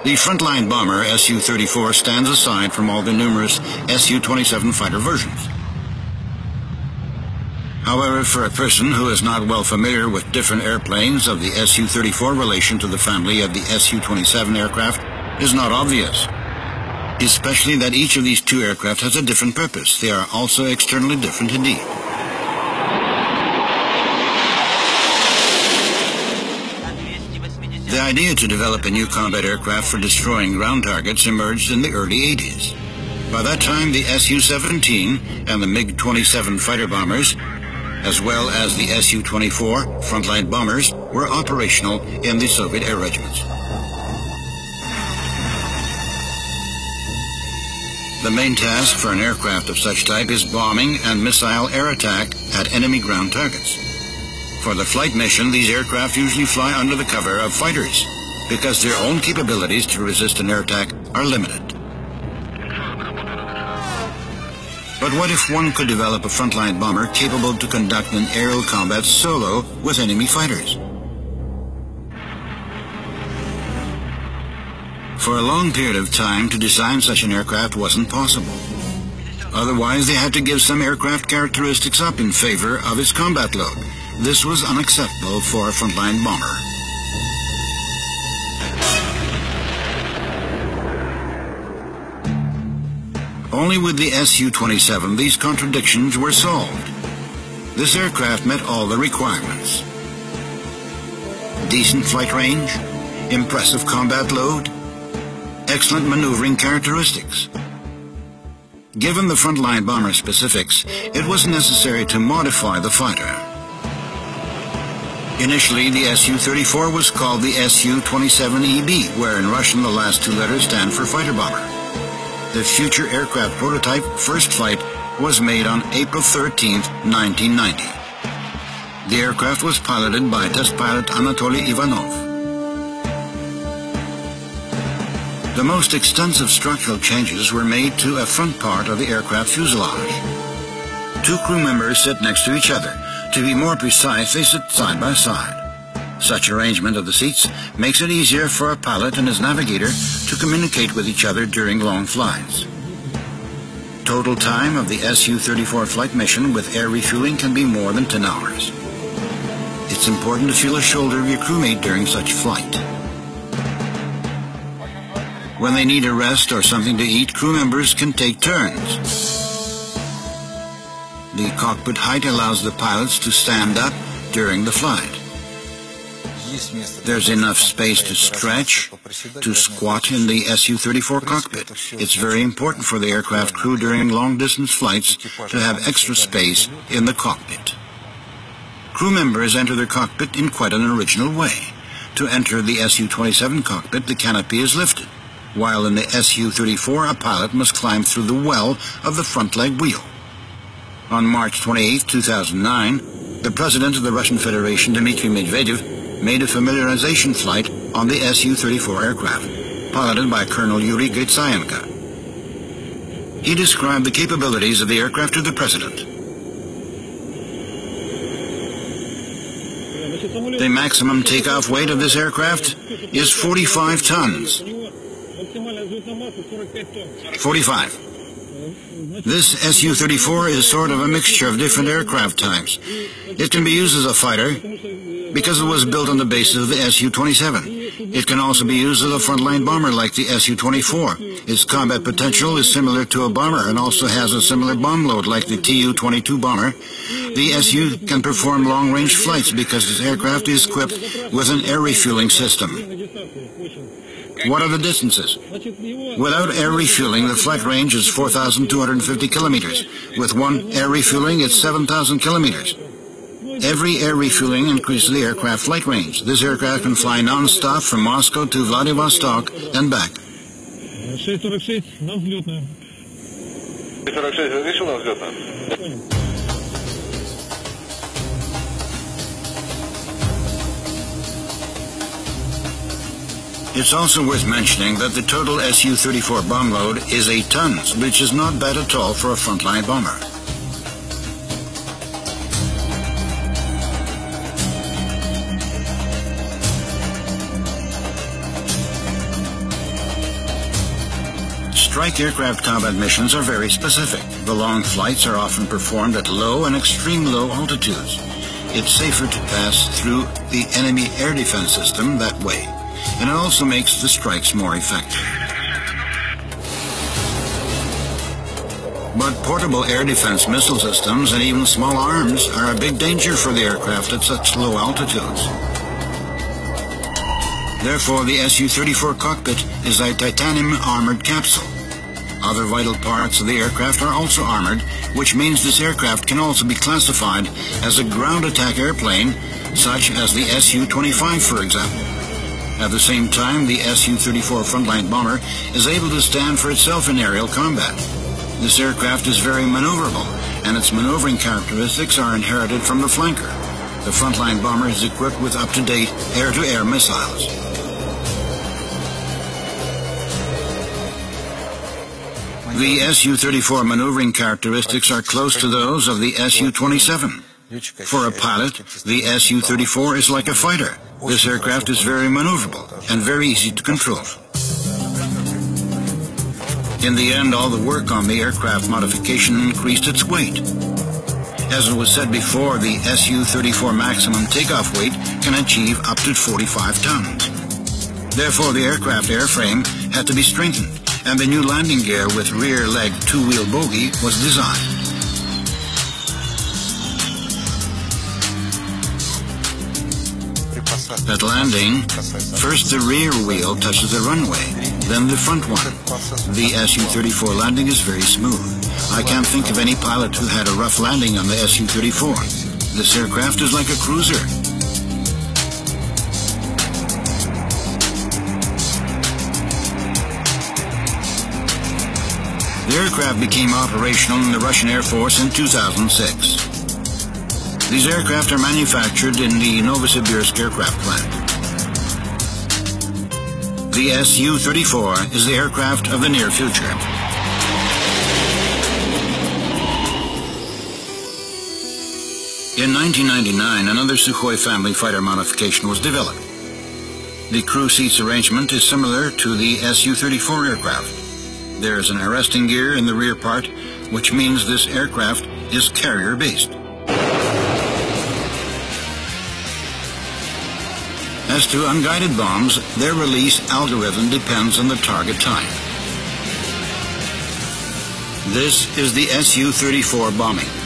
The frontline bomber Su-34 stands aside from all the numerous Su-27 fighter versions. However, for a person who is not well familiar with different airplanes of the Su-34 relation to the family of the Su-27 aircraft is not obvious, especially that each of these two aircraft has a different purpose. They are also externally different indeed. The idea to develop a new combat aircraft for destroying ground targets emerged in the early 80s. By that time, the Su-17 and the MiG-27 fighter bombers, as well as the Su-24 frontline bombers, were operational in the Soviet air regiments. The main task for an aircraft of such type is bombing and missile air attack at enemy ground targets. For the flight mission, these aircraft usually fly under the cover of fighters because their own capabilities to resist an air attack are limited. But what if one could develop a frontline bomber capable to conduct an aerial combat solo with enemy fighters? For a long period of time, to design such an aircraft wasn't possible. Otherwise, they had to give some aircraft characteristics up in favor of its combat load. This was unacceptable for a frontline bomber. Only with the Su-27 these contradictions were solved. This aircraft met all the requirements: decent flight range, impressive combat load, excellent maneuvering characteristics. Given the frontline bomber specifics, it was necessary to modify the fighter. Initially, the Su-34 was called the Su-27EB, where in Russian the last two letters stand for fighter bomber. The future aircraft prototype first flight was made on April 13, 1990. The aircraft was piloted by test pilot Anatoly Ivanov. The most extensive structural changes were made to a front part of the aircraft fuselage. Two crew members sit next to each other. To be more precise, they sit side by side. Such arrangement of the seats makes it easier for a pilot and his navigator to communicate with each other during long flights. Total time of the Su-34 flight mission with air refueling can be more than 10 hours. It's important to feel the shoulder of your crewmate during such flight. When they need a rest or something to eat, crew members can take turns. The cockpit height allows the pilots to stand up during the flight. There's enough space to stretch, to squat in the Su-34 cockpit. It's very important for the aircraft crew during long-distance flights to have extra space in the cockpit. Crew members enter their cockpit in quite an original way. To enter the Su-27 cockpit, the canopy is lifted, while in the Su-34, a pilot must climb through the well of the front leg wheel. On March 28, 2009, the President of the Russian Federation, Dmitry Medvedev, made a familiarization flight on the Su-34 aircraft, piloted by Colonel Yuri Gritsayenko. He described the capabilities of the aircraft to the President. The maximum takeoff weight of this aircraft is 45 tons. 45. This Su-34 is sort of a mixture of different aircraft types. It can be used as a fighter because it was built on the basis of the Su-27. It can also be used as a frontline bomber like the Su-24. Its combat potential is similar to a bomber and also has a similar bomb load like the Tu-22 bomber. The Su can perform long-range flights because this aircraft is equipped with an air refueling system. What are the distances? Without air refueling, the flight range is 4,250 kilometers. With one air refueling, it's 7,000 kilometers. Every air refueling increases the aircraft flight range. This aircraft can fly non-stop from Moscow to Vladivostok and back. It's also worth mentioning that the total Su-34 bomb load is 8 tons, which is not bad at all for a frontline bomber. strike aircraft combat missions are very specific. The long flights are often performed at low and extreme low altitudes. It's safer to pass through the enemy air defense system that way, and it also makes the strikes more effective. But portable air defense missile systems and even small arms are a big danger for the aircraft at such low altitudes. Therefore, the Su-34 cockpit is a titanium armored capsule. Other vital parts of the aircraft are also armored, which means this aircraft can also be classified as a ground attack airplane, such as the Su-25, for example. At the same time, the Su-34 frontline bomber is able to stand for itself in aerial combat. This aircraft is very maneuverable, and its maneuvering characteristics are inherited from the flanker. The frontline bomber is equipped with up-to-date air-to-air missiles. The Su-34 maneuvering characteristics are close to those of the Su-27. For a pilot, the Su-34 is like a fighter. This aircraft is very maneuverable and very easy to control. In the end, all the work on the aircraft modification increased its weight. As it was said before, the Su-34 maximum takeoff weight can achieve up to 45 tons. Therefore, the aircraft airframe had to be strengthened, and the new landing gear with rear leg two-wheel bogie was designed. At landing, first the rear wheel touches the runway, then the front one. The Su-34 landing is very smooth. I can't think of any pilot who had a rough landing on the Su-34. This aircraft is like a cruiser. The aircraft became operational in the Russian Air Force in 2006. These aircraft are manufactured in the Novosibirsk aircraft plant. The Su-34 is the aircraft of the near future. In 1999, another Sukhoi family fighter modification was developed. The crew seats arrangement is similar to the Su-34 aircraft. There is an arresting gear in the rear part, which means this aircraft is carrier-based. As to unguided bombs, their release algorithm depends on the target type. This is the Su-34 bombing.